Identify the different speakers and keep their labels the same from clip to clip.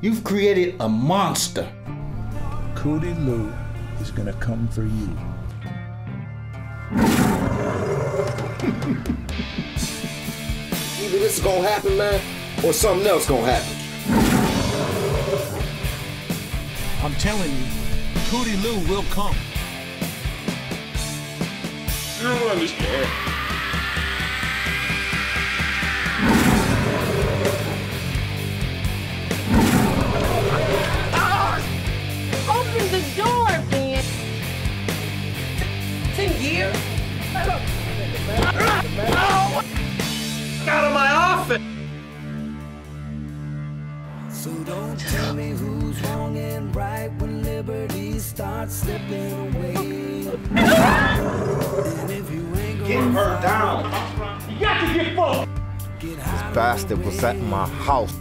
Speaker 1: You've created a monster.
Speaker 2: Cooley Lou is gonna come for you.
Speaker 3: Either this is gonna happen, man, or something else gonna happen.
Speaker 4: I'm telling you, Cooley Lou will come.
Speaker 5: You don't understand.
Speaker 6: Open the door, man.
Speaker 3: 10 years?
Speaker 5: Out of my office!
Speaker 7: So don't tell me who's wrong and right when liberty starts slipping away. And if you ain't
Speaker 1: Getting her down.
Speaker 5: You got to get full!
Speaker 7: This
Speaker 8: Bastard was at my house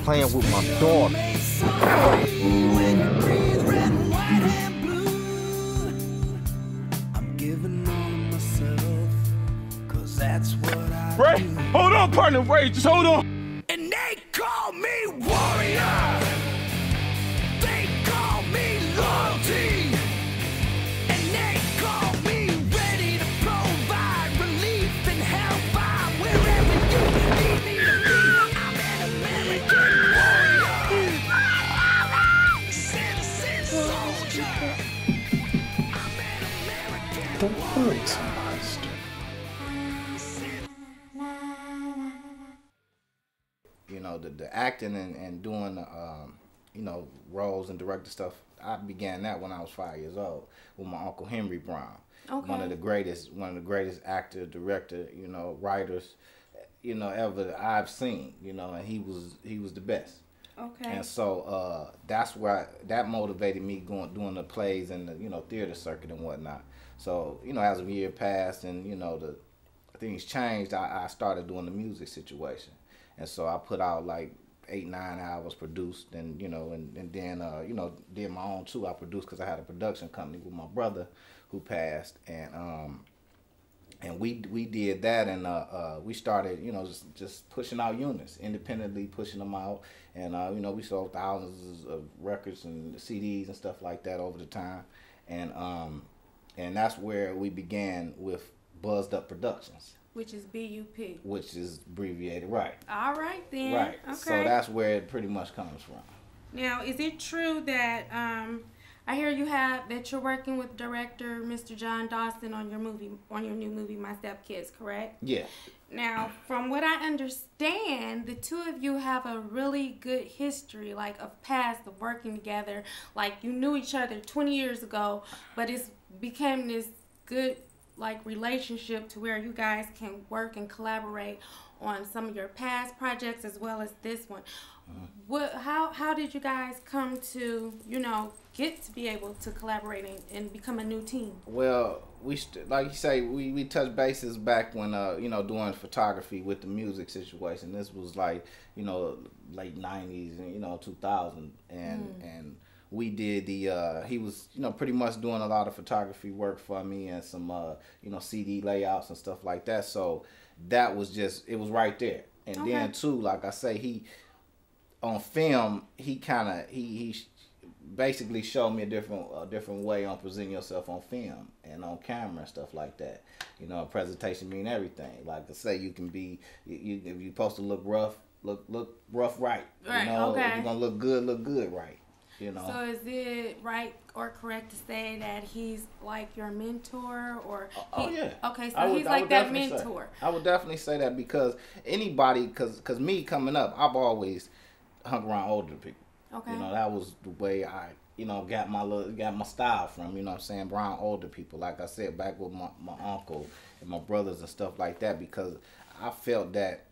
Speaker 8: playing with my daughter.
Speaker 7: When you breathe red, white, and blue, I'm giving all of myself, 'cause that's what I
Speaker 5: Ray,
Speaker 7: do.
Speaker 5: hold on, partner. Ray, just hold on.
Speaker 7: And they call me warrior. They call me loyalty. And they call me ready to provide relief and help by wherever you need me to be. I'm an American warrior. Citizen soldier. I'm an American warrior.
Speaker 8: You know, the acting and doing the, you know, roles and director stuff, I began that when I was 5 years old with my Uncle Henry Brown.
Speaker 6: Okay.
Speaker 8: One of the greatest actor, director, you know, writers, you know, ever that I've seen, you know, and he was the best.
Speaker 6: Okay.
Speaker 8: And so that's where that motivated me doing the plays and the, you know, theater circuit and whatnot. So, you know, as the year passed and, you know, the things changed, I started doing the music situation. And so I put out like 8-9 hours produced, and you know, and then you know, did my own too. I produced because I had a production company with my brother who passed, and we did that, and we started, you know, just pushing out units, independently pushing them out, and you know, we sold thousands of records and CDs and stuff like that over the time, and that's where we began with Buzzed Up Productions.
Speaker 6: Which is BUP.
Speaker 8: Which is abbreviated, right.
Speaker 6: All right, then.
Speaker 8: Right.
Speaker 6: Okay.
Speaker 8: So that's where it pretty much comes from.
Speaker 6: Now, is it true that I hear that you're working with director Mr. John Dawson on your new movie, My Stepkids, correct?
Speaker 8: Yeah.
Speaker 6: Now, from what I understand, the two of you have a really good history, like of past of working together. Like you knew each other 20 years ago, but it's became this good like relationship to where you guys can work and collaborate on some of your past projects as well as this one. How did you guys come to, you know, get to be able to collaborate and become a new team?
Speaker 8: Well, like you say, we touched bases back when you know, doing photography with the music situation. This was like, you know, late 90s and, you know, 2000, and we did he was, you know, pretty much doing a lot of photography work for me and some, you know, CD layouts and stuff like that. So that was just, it was right there. And
Speaker 6: Okay.
Speaker 8: then too, like I say, he, on film, he basically showed me a different way on presenting yourself on film and on camera and stuff like that. You know, a presentation mean everything. Like I say, you can be, if you're supposed to look rough right.
Speaker 6: Right,
Speaker 8: You know,
Speaker 6: okay.
Speaker 8: if you're gonna look good right. You know.
Speaker 6: So is it right or correct to say that he's like your mentor, or
Speaker 8: yeah.
Speaker 6: Okay, so
Speaker 8: I would
Speaker 6: he's like that
Speaker 8: definitely
Speaker 6: mentor.
Speaker 8: I would definitely say that because anybody, cause me coming up, I've always hung around older people.
Speaker 6: Okay.
Speaker 8: You know, that was the way I, you know, got my style from, you know what I'm saying, around older people. Like I said, back with my uncle and my brothers and stuff like that, because I felt that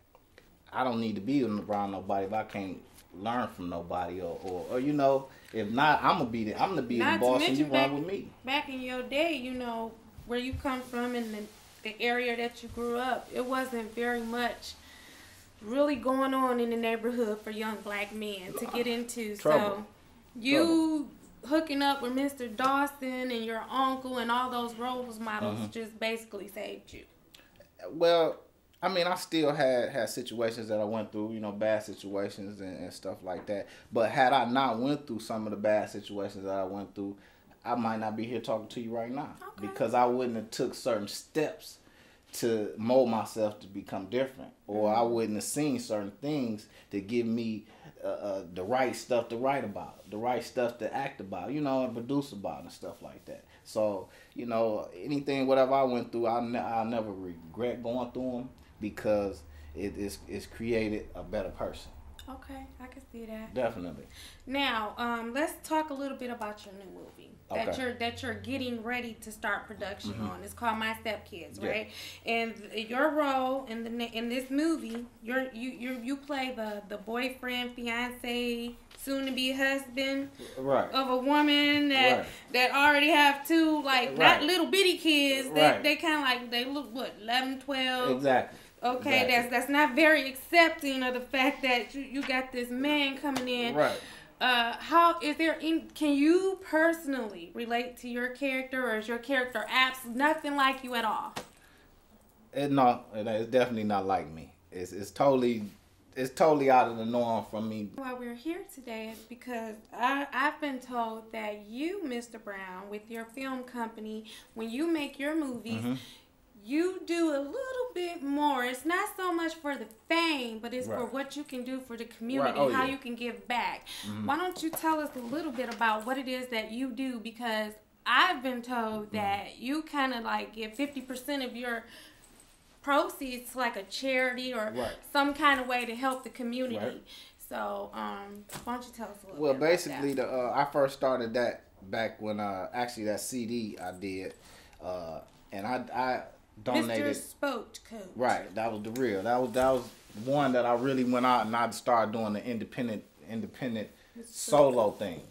Speaker 8: I don't need to be around nobody if I can't learn from nobody, or you know, if not, I'm gonna be the boss and you run with me.
Speaker 6: Back in your day, you know, where you come from and the area that you grew up, it wasn't very much really going on in the neighborhood for young black men to get into.
Speaker 8: Trouble.
Speaker 6: So you hooking up with Mr. Dawson and your uncle and all those role models just basically saved you.
Speaker 8: Well, I mean, I still had situations that I went through, you know, bad situations and stuff like that. But had I not went through some of the bad situations that I went through, I might not be here talking to you right now.
Speaker 6: Okay.
Speaker 8: Because I wouldn't have took certain steps to mold myself to become different. Or I wouldn't have seen certain things to give me the right stuff to write about, the right stuff to act about, you know, and produce about and stuff like that. So, you know, anything, whatever I went through, I'll never regret going through them because it's created a better person.
Speaker 6: Okay, I can see that.
Speaker 8: Definitely.
Speaker 6: Now, let's talk a little bit about your new movie
Speaker 8: Okay.
Speaker 6: that you're getting ready to start production on. It's called My Stepkids,
Speaker 8: Yeah.
Speaker 6: right? And your role in this movie, you play the boyfriend, fiance, soon to be husband
Speaker 8: Right.
Speaker 6: of a woman that
Speaker 8: Right.
Speaker 6: that already have two
Speaker 8: Right.
Speaker 6: not little bitty kids.
Speaker 8: Right.
Speaker 6: They kind of like they look 11, 12.
Speaker 8: Exactly.
Speaker 6: Okay,
Speaker 8: Exactly.
Speaker 6: that's not very accepting of the fact that you got this man coming in.
Speaker 8: Right.
Speaker 6: How is there? Can you personally relate to your character, or is your character nothing like you at all?
Speaker 8: No, it's definitely not like me. It's totally out of the norm from me.
Speaker 6: Why we're here today is because I've been told that you, Mr. Brown, with your film company, when you make your movies, you do a little bit more. It's not so much for the fame, but it's for
Speaker 8: Right.
Speaker 6: what you can do for the community,
Speaker 8: Right. Oh,
Speaker 6: how
Speaker 8: yeah.
Speaker 6: you can give back. Why don't you tell us a little bit about what it is that you do? Because I've been told that you kind of like give 50% of your proceeds to like a charity or
Speaker 8: Right.
Speaker 6: some kind of way to help the community.
Speaker 8: Right.
Speaker 6: So, why don't you tell us a little
Speaker 8: Well,
Speaker 6: bit about
Speaker 8: basically,
Speaker 6: that?
Speaker 8: I first started that back when actually that CD I did, and I donated.
Speaker 6: Mr. Spoked Coach.
Speaker 8: Right, that was the real. That was one that I really went out and I started doing the independent solo thing,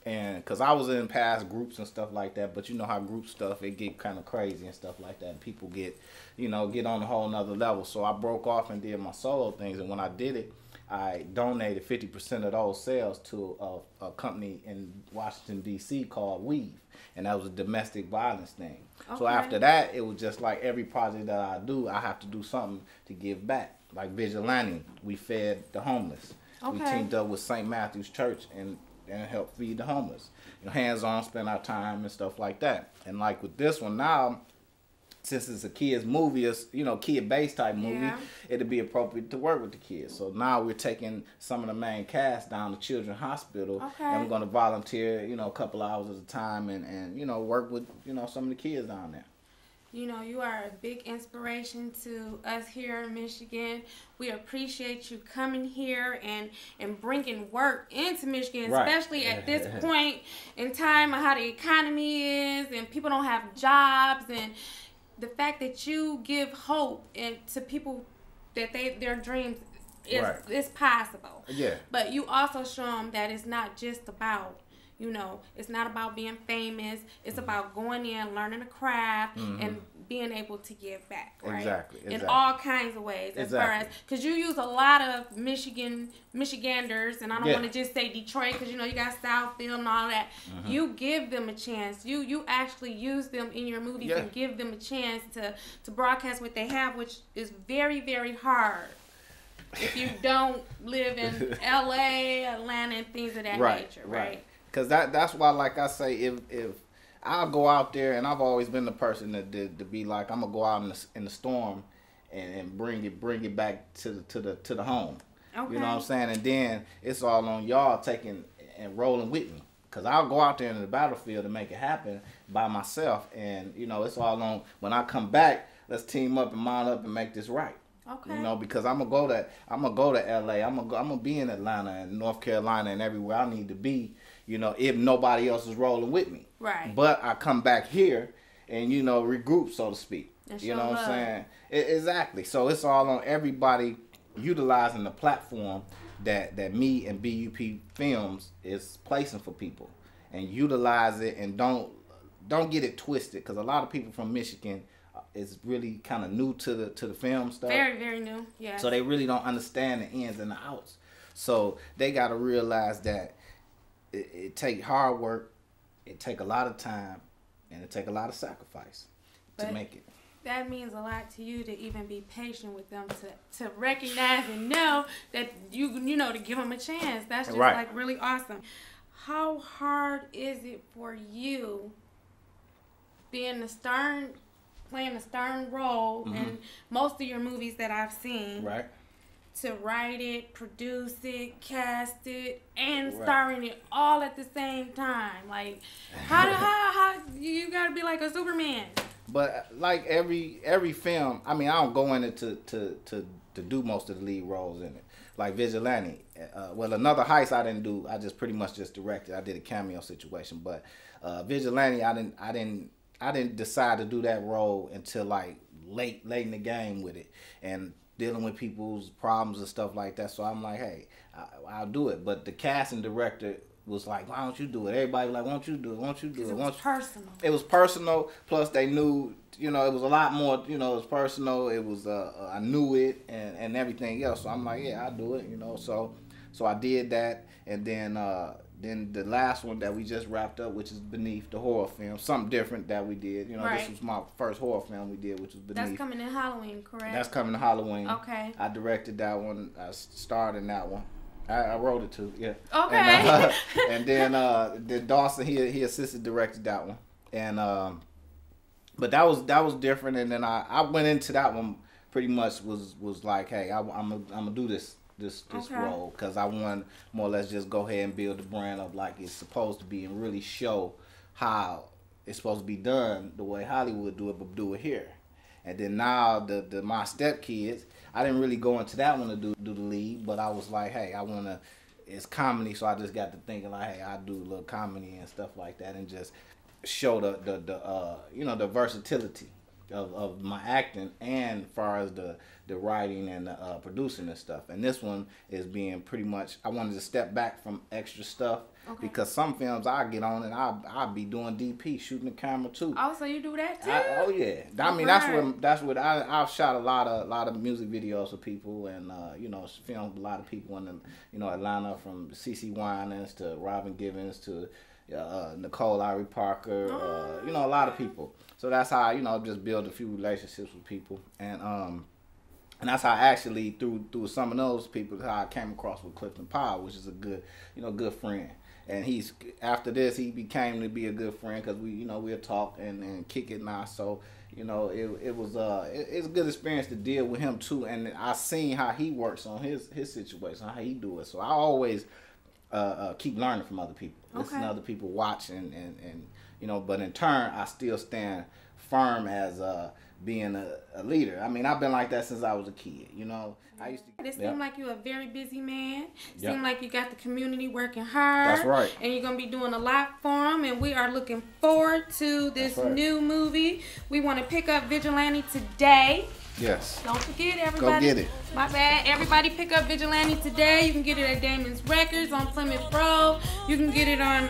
Speaker 8: and because I was in past groups and stuff like that, but you know how group stuff, it get kind of crazy and stuff like that, and people get on a whole nother level. So I broke off and did my solo things, and when I did it, I donated 50% of those sales to a company in Washington D.C. called Weave, and that was a domestic violence thing. So
Speaker 6: Okay.
Speaker 8: after that, it was just like every project that I do, I have to do something to give back. Like Vigilante, we fed the homeless. We
Speaker 6: Okay.
Speaker 8: teamed up with St. Matthew's Church and helped feed the homeless. You know, hands-on, spend our time and stuff like that. And like with this one now, since it's a kids movie, it's, you know, kid-based type movie,
Speaker 6: Yeah.
Speaker 8: it'd be appropriate to work with the kids. So now we're taking some of the main cast down to Children's Hospital,
Speaker 6: Okay.
Speaker 8: and we're going to volunteer, you know, a couple hours at a time and you know, work with, you know, some of the kids down there.
Speaker 6: You know, you are a big inspiration to us here in Michigan. We appreciate you coming here and bringing work into Michigan,
Speaker 8: Right.
Speaker 6: especially at this point in time of how the economy is and people don't have jobs, and the fact that you give hope to people that their dreams
Speaker 8: Right.
Speaker 6: is possible.
Speaker 8: Yeah.
Speaker 6: But you also show them that it's not just about, you know, it's not about being famous. It's about going in, learning a craft, and being able to give back, right?
Speaker 8: Exactly,
Speaker 6: In
Speaker 8: exactly.
Speaker 6: all kinds of ways. As far as,
Speaker 8: Exactly.
Speaker 6: because you use a lot of Michiganders, and I don't
Speaker 8: Yeah.
Speaker 6: want to just say Detroit, because, you know, you got Southfield and all that. You give them a chance. You actually use them in your movies
Speaker 8: Yeah.
Speaker 6: and give them a chance to broadcast what they have, which is very, very hard if you don't live in L.A., Atlanta, and things of that nature, right?
Speaker 8: Because that's why, like I say, if I'll go out there, and I've always been the person to be like, I'm gonna go out in the storm and bring it back to the home.
Speaker 6: Okay.
Speaker 8: You know what I'm saying? And then it's all on y'all taking and rolling with me. Because I'll go out there in the battlefield and make it happen by myself. And, you know, it's all on, when I come back, let's team up and mount up and make this right.
Speaker 6: Okay.
Speaker 8: You know, because I'm gonna go to LA. I'm gonna be in Atlanta and North Carolina and everywhere I need to be, you know, if nobody else is rolling with me.
Speaker 6: Right.
Speaker 8: But I come back here and, you know, regroup, so to speak.
Speaker 6: And
Speaker 8: You
Speaker 6: show
Speaker 8: know what
Speaker 6: love.
Speaker 8: I'm saying? Exactly. So it's all on everybody utilizing the platform that me and BUP Films is placing for people, and utilize it, and don't get it twisted, because a lot of people from Michigan is really kind of new to the film stuff.
Speaker 6: Very, very new. Yeah.
Speaker 8: So they really don't understand the ins and the outs. So they got to realize that it take hard work, it take a lot of time, and it take a lot of sacrifice to
Speaker 6: But-
Speaker 8: make it.
Speaker 6: that means a lot to you to even be patient with them, to recognize and know that you know, to give them a chance. That's just
Speaker 8: Right.
Speaker 6: like really awesome. How hard is it for you being playing a starring role in most of your movies that I've seen?
Speaker 8: Right.
Speaker 6: To write it, produce it, cast it, and
Speaker 8: Right.
Speaker 6: star in it all at the same time. Like, how you gotta be like a Superman.
Speaker 8: But like every film, I mean, I don't go in it to do most of the lead roles in it. Like Vigilante, well, Another Heist I didn't do. I just pretty much just directed. I did a cameo situation, but Vigilante, I didn't decide to do that role until like late in the game with it and dealing with people's problems and stuff like that. So I'm like, hey, I'll do it. But the casting director was like, why don't you do it? Everybody was like, why don't you do it? Why don't you do it?
Speaker 6: It was personal.
Speaker 8: It was personal. Plus, they knew, you know, it was a lot more. You know, it was personal. It was, I knew it and everything else. So I'm like, yeah, I'll do it. You know, so I did that, and then the last one that we just wrapped up, which is Beneath, the horror film, something different that we did. You know,
Speaker 6: Right.
Speaker 8: This was my first horror film we did, which was Beneath.
Speaker 6: That's coming in Halloween, correct?
Speaker 8: That's coming to Halloween.
Speaker 6: Okay.
Speaker 8: I directed that one. I starred in that one. I wrote it too, yeah.
Speaker 6: Okay.
Speaker 8: And then Dawson, he assisted directed that one, and but that was different. And then I went into that one pretty much was like, hey, I'm gonna do this
Speaker 6: Okay.
Speaker 8: role because I want more or less just go ahead and build the brand up like it's supposed to be and really show how it's supposed to be done the way Hollywood do it, but do it here. And then now the my stepkids, I didn't really go into that one to do the lead, but I was like, hey, I wanna, it's comedy, so I just got to thinking like, hey, I do a little comedy and stuff like that, and just show the you know, the versatility of my acting and as far as the writing and the producing and stuff. And this one is being pretty much, I wanted to step back from extra stuff.
Speaker 6: Okay.
Speaker 8: Because some films I get on and I'll be doing DP, shooting the camera too.
Speaker 6: Oh, so you do that too?
Speaker 8: Oh yeah, I mean that's what I've shot a lot of music videos for people, and you know, filmed a lot of people in the, you know, Atlanta, from CeCe Winans to Robin Givens to Nicole Irie Parker, you know, a lot of people. So that's how, you know, just build a few relationships with people, and that's how I actually through some of those people how I came across with Clifton Powell, which is a good, you know, good friend. And he's, after this, he became to be a good friend because we, you know, we'll talk and kick it now. So, you know, it's a good experience to deal with him too. And I seen how he works on his situation, how he do it. So I always keep learning from other people, listen to other people, watch and you know. But in turn, I still stand firm as being a leader. I mean, I've been like that since I was a kid. You know, I used to.
Speaker 6: It seemed like you're a very busy man.
Speaker 8: Yep.
Speaker 6: Seemed like you got the community working hard.
Speaker 8: That's right.
Speaker 6: And you're gonna be doing a lot for them. And we are looking forward to this new movie. We want to pick up Vigilante today.
Speaker 8: Yes.
Speaker 6: Don't forget, everybody.
Speaker 8: Go get it.
Speaker 6: My bad. Everybody pick up Vigilante today. You can get it at Damon's Records on Plymouth Road. You can get it on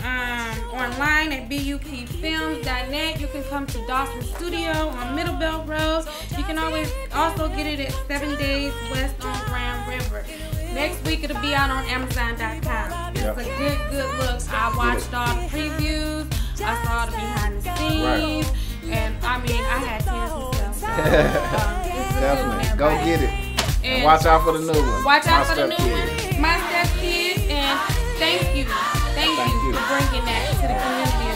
Speaker 6: online at bupfilms.net. You can come to Dawson Studio on Middlebelt Road. You can always also get it at 7 Days West on Grand River. Next week it'll be out on Amazon.com. It's a good look. I watched all the previews. I saw the behind the scenes.
Speaker 8: Right.
Speaker 6: And I mean, I had tears myself. So,
Speaker 8: Definitely. Go get it. And watch out for the new one.
Speaker 6: Watch out for the new one. My Step Kids. And thank you for bringing that to the community